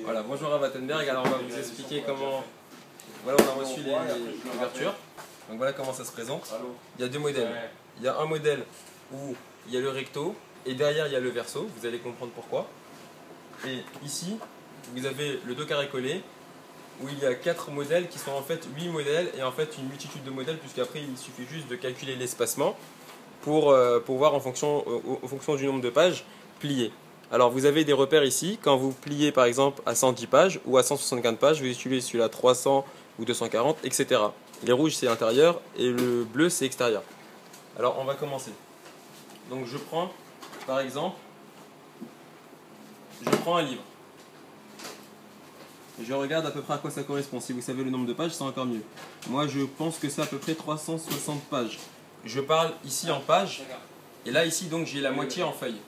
Voilà, bonjour à Wattenberg. Alors on va vous expliquer comment. Voilà, on a reçu les couvertures. Donc voilà comment ça se présente. Il y a deux modèles. Il y a un modèle où il y a le recto et derrière il y a le verso. Vous allez comprendre pourquoi. Et ici, vous avez le dos carré collé où il y a 4 modèles qui sont en fait 8 modèles et en fait une multitude de modèles puisqu'après il suffit juste de calculer l'espacement pour voir en fonction du nombre de pages pliées. Alors vous avez des repères ici, quand vous pliez par exemple à 110 pages ou à 164 pages, vous utilisez celui-là 300 ou 240, etc. Les rouges c'est intérieur et le bleu c'est extérieur. Alors on va commencer. Donc je prends par exemple, un livre. Je regarde à peu près à quoi ça correspond. Si vous savez le nombre de pages, c'est encore mieux. Moi je pense que c'est à peu près 360 pages. Je parle ici en pages, et là ici donc j'ai la moitié en feuilles.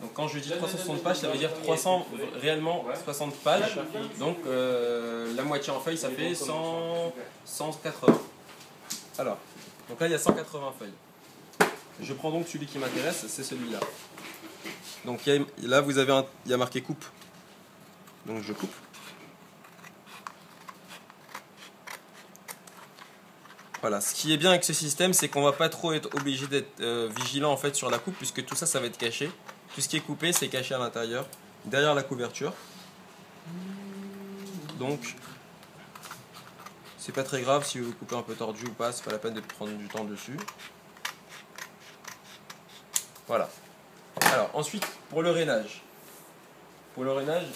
Donc quand je dis 360 pages, ça veut dire 300 réellement 60 pages. Donc la moitié en feuilles, ça fait 180. Alors, donc là il y a 180 feuilles. Je prends donc celui qui m'intéresse, c'est celui-là. Donc là vous avez il y a marqué coupe. Donc je coupe. Voilà, ce qui est bien avec ce système, c'est qu'on va pas trop être obligé d'être vigilant en fait sur la coupe, puisque tout ça, ça va être caché. Tout ce qui est coupé, c'est caché à l'intérieur, derrière la couverture. Donc, c'est pas très grave si vous coupez un peu tordu ou pas, c'est pas la peine de prendre du temps dessus. Voilà. Alors, ensuite, pour le rainage. Pour le rainage,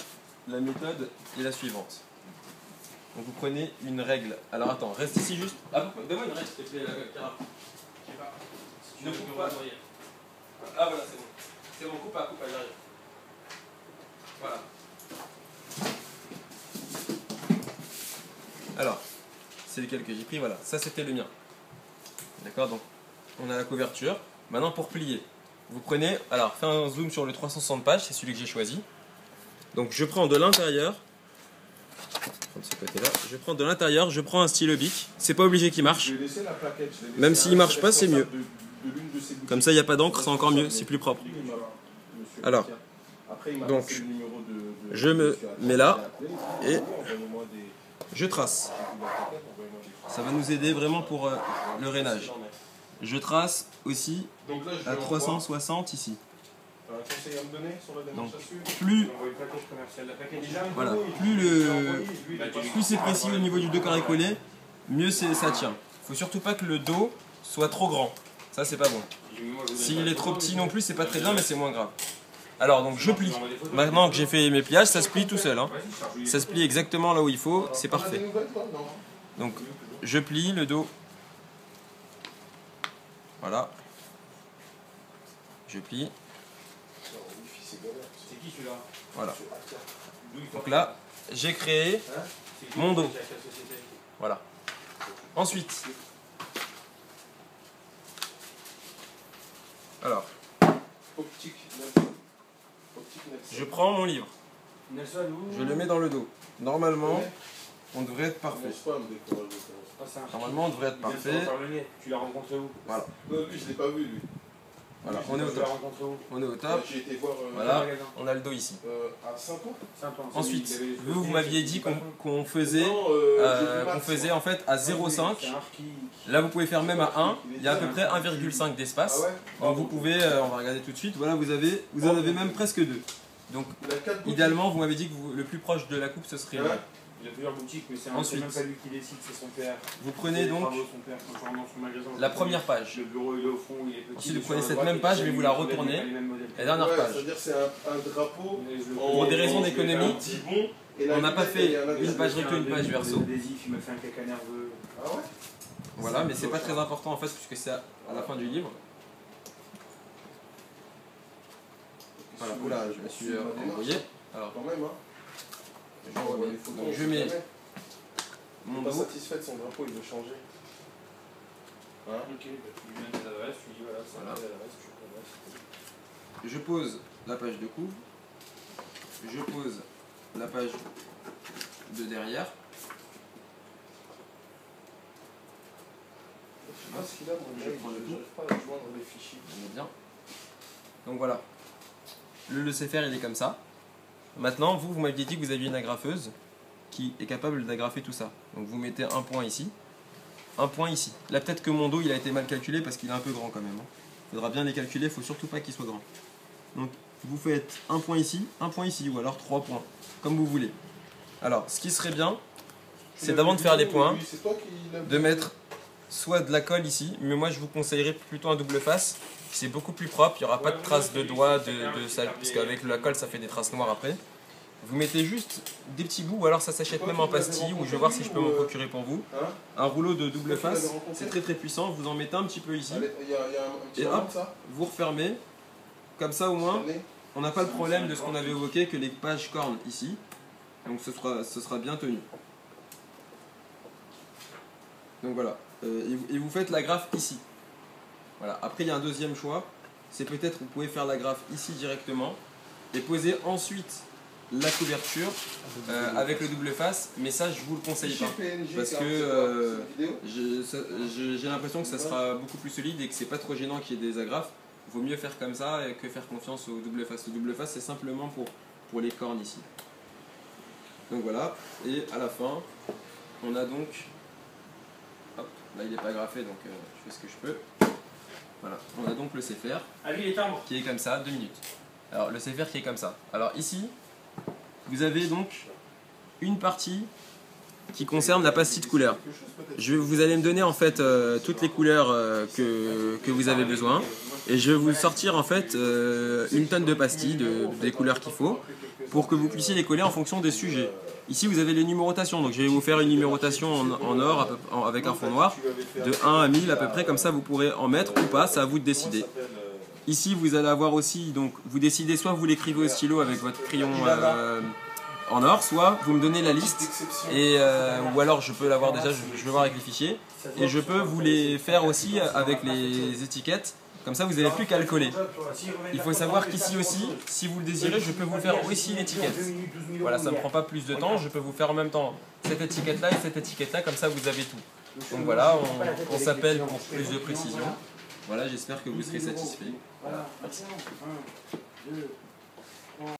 la méthode est la suivante. Donc vous prenez une règle. Alors attends, reste ici juste. Ah, donne-moi une règle s'il te plaît, Cara. Je sais pas. Si tu ne coupes pas. Ah voilà, c'est bon. C'est bon, coupe à l'arrière. Voilà. Alors, c'est lequel que j'ai pris, voilà. Ça c'était le mien. D'accord, donc on a la couverture. Maintenant pour plier. Vous prenez, alors fais un zoom sur le 360 pages, c'est celui que j'ai choisi. Donc je prends de l'intérieur. Je prends de l'intérieur, je prends un stylo bic. C'est pas obligé qu'il marche. Même s'il marche pas, c'est mieux. Comme ça, il n'y a pas d'encre, c'est encore mieux, c'est plus propre. Alors, donc, je me mets là et je trace. Ça va nous aider vraiment pour le rainage. Je trace aussi à 360 ici. Donc, plus c'est précis au niveau du dos carré collé, mieux ça tient. Il faut surtout pas que le dos soit trop grand. Ça c'est pas bon. S'il est trop petit non plus, c'est pas très bien, mais c'est moins grave. Alors donc je plie. Maintenant que j'ai fait mes pliages, ça se plie tout seul. Hein. Ça se plie exactement là où il faut, c'est parfait. Donc je plie le dos. Voilà. Je plie. C'est qui celui-là? Voilà. Donc là, j'ai créé mon dos. Voilà. Ensuite, alors, je prends mon livre. Je le mets dans le dos. Normalement, on devrait être parfait. Normalement, on devrait être parfait. Tu l'as rencontré où? Voilà. Non, lui, je l'ai pas vu, lui. Voilà, on est au top. On est au top. J'ai été voir. Voilà, on a le dos ici. À Saint-Ouen. Ensuite, vous m'aviez dit qu'on faisait en fait à 0,5. Là, vous pouvez faire même à 1. Il y a à peu près 1,5 d'espace. Donc vous pouvez, on va regarder tout de suite. Voilà, vous en avez même presque 2. Donc, idéalement, vous m'avez dit que le plus proche de la coupe, ce serait là. Il y a plusieurs boutiques, mais c'est même pas lui qui décide, c'est son père. Vous prenez donc la première page. Le bureau il est au fond, il est petit. Ensuite, vous prenez cette même page, mais vous la retournez. La dernière page. C'est-à-dire c'est un drapeau. Pour des raisons d'économie, on n'a pas fait une page recto, une page verso. Il m'a fait un caca nerveux. Ah ouais? Voilà, mais c'est pas très important en fait, puisque c'est à la fin du livre. Voilà, oula, je me suis embrouillé. Alors, quand même, hein. Donc je mets mon pas dos. satisfait de son drapeau, il veut changer. Hein? Ok, tu lui donnes tes adresses, tu dis voilà, c'est tes adresses, Je pose la page de couvre. Je pose la page de derrière. Je sais pas ce qu'il a, mon mail, j'arrive pas à joindre les fichiers. On est bien. Donc voilà. Le laisser faire, il est comme ça. Maintenant, vous m'aviez dit que vous aviez une agrafeuse qui est capable d'agrafer tout ça. Donc vous mettez un point ici, un point ici. Là peut-être que mon dos il a été mal calculé parce qu'il est un peu grand quand même. Il faudra bien les calculer, il ne faut surtout pas qu'il soit grand. Donc vous faites un point ici, ou alors 3 points, comme vous voulez. Alors ce qui serait bien, c'est d'avant de faire les points, de mettre soit de la colle ici, mais moi je vous conseillerais plutôt un double face. C'est beaucoup plus propre, il n'y aura pas de traces de doigts, de sale, parce qu'avec la colle ça fait des traces noires après. Vous mettez juste des petits bouts, ou alors ça s'achète même en pastille, ou je vais voir si je peux m'en procurer pour vous. Un rouleau de double face, c'est très très puissant, vous en mettez un petit peu ici, et hop, vous refermez, comme ça au moins, on n'a pas le problème de ce qu'on avait évoqué, que les pages cornent ici, donc ce sera bien tenu. Donc voilà, et vous faites l'agrafe ici. Voilà. Après il y a un deuxième choix, c'est peut-être vous pouvez faire l'agrafe ici directement, et poser ensuite la couverture avec le double face, mais ça je vous le conseille pas parce que j'ai l'impression que ça sera beaucoup plus solide et que c'est pas trop gênant qu'il y ait des agrafes. Vaut mieux faire comme ça que faire confiance au double face. Le double face c'est simplement pour les cornes ici. Donc voilà, et à la fin on a donc, hop, là il n'est pas agrafé donc je fais ce que je peux. Voilà, on a donc le CFR qui est comme ça, 2 minutes. Alors le CFR qui est comme ça. Alors ici vous avez donc une partie qui concerne la pastille de couleur. Vous allez me donner en fait toutes les couleurs que vous avez besoin et je vais vous sortir en fait une tonne de pastilles des couleurs qu'il faut pour que vous puissiez les coller en fonction des sujets. Ici vous avez les numérotations, donc je vais vous faire une numérotation en or avec un fond noir de 1 à 1000 à peu près, comme ça vous pourrez en mettre ou pas, c'est à vous de décider. Ici, vous allez avoir aussi, donc vous décidez soit vous l'écrivez au stylo avec votre crayon en or, soit vous me donnez la liste, et, ou alors je peux l'avoir déjà, je vais voir avec les fichiers, et je peux vous les faire aussi avec les étiquettes, comme ça vous n'avez plus qu'à le coller. Il faut savoir qu'ici aussi, si vous le désirez, je peux vous faire aussi l'étiquette. Voilà, ça ne prend pas plus de temps, je peux vous faire en même temps cette étiquette-là et cette étiquette-là, comme ça vous avez tout. Donc voilà, on s'appelle pour plus de précision. Voilà, j'espère que vous serez satisfait. Voilà, merci.